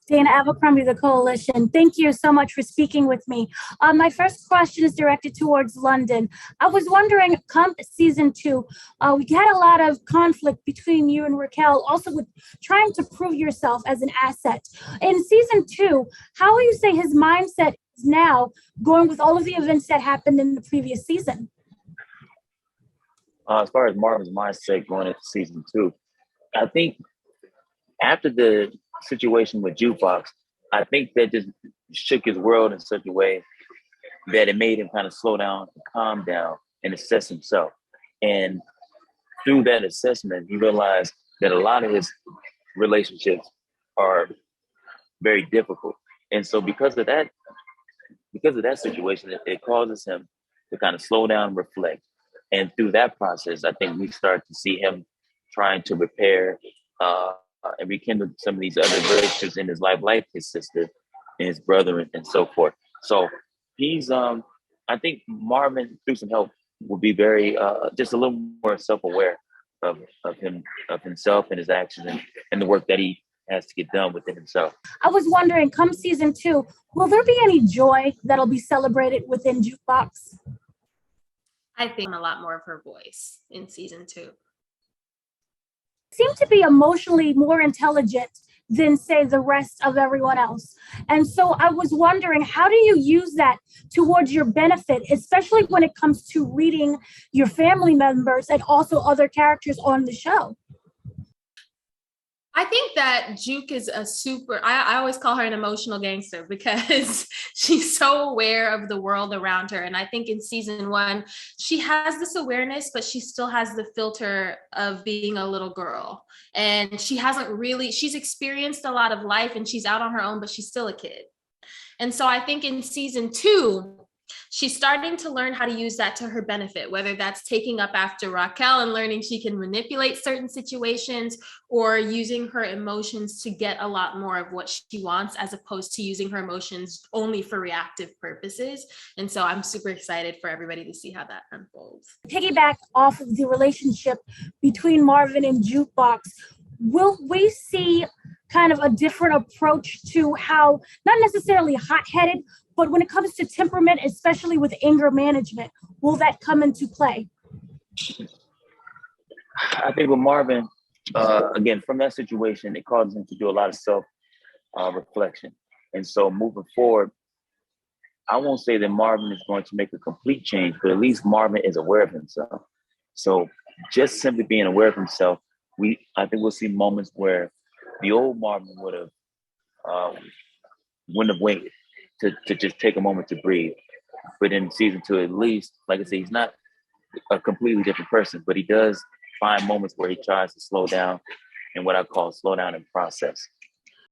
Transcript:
Dana Abercrombie, the Koalition. Thank you so much for speaking with me. My first question is directed towards London. I was wondering, come season two, we had a lot of conflict between you and Raquel, also with trying to prove yourself as an asset. In season two, how will you say his mindset is now going with all of the events that happened in the previous season? As far as Marvin's mindset going into season two, I think after the situation with Jukebox, I think that just shook his world in such a way that it made him kind of slow down, calm down, and assess himself. And through that assessment, he realized that a lot of his relationships are very difficult. And so because of that situation, it causes him to kind of slow down and reflect. And through that process, I think we start to see him trying to repair and rekindle some of these other virtues in his life, like his sister and his brother and so forth. So he's, I think Marvin, through some help, will be very, just a little more self-aware of himself and his actions and the work that he has to get done within himself. I was wondering, come season two, will there be any joy that'll be celebrated within Jukebox? I think a lot more of her voice in season two. Seem to be emotionally more intelligent than, say, the rest of everyone else. And so I was wondering, how do you use that towards your benefit, especially when it comes to reading your family members and also other characters on the show? I think that Juke is I always call her an emotional gangster because she's so aware of the world around her. And I think in season one, she has this awareness, but she still has the filter of being a little girl. And she's experienced a lot of life and she's out on her own, but she's still a kid. And so I think in season two, she's starting to learn how to use that to her benefit, whether that's taking up after Raquel and learning she can manipulate certain situations or using her emotions to get a lot more of what she wants, as opposed to using her emotions only for reactive purposes. And so I'm super excited for everybody to see how that unfolds. Piggyback off of the relationship between Marvin and Jukebox, will we see kind of a different approach to how, not necessarily hot-headed, but when it comes to temperament, especially with anger management, will that come into play? I think with Marvin, again, from that situation, it causes him to do a lot of self-reflection. And so moving forward, I won't say that Marvin is going to make a complete change, but at least Marvin is aware of himself. So just simply being aware of himself, I think we'll see moments where the old Marvin wouldn't have waited to just take a moment to breathe. But in season two, at least, like I said, he's not a completely different person, but he does find moments where he tries to slow down and what I call slow down and process.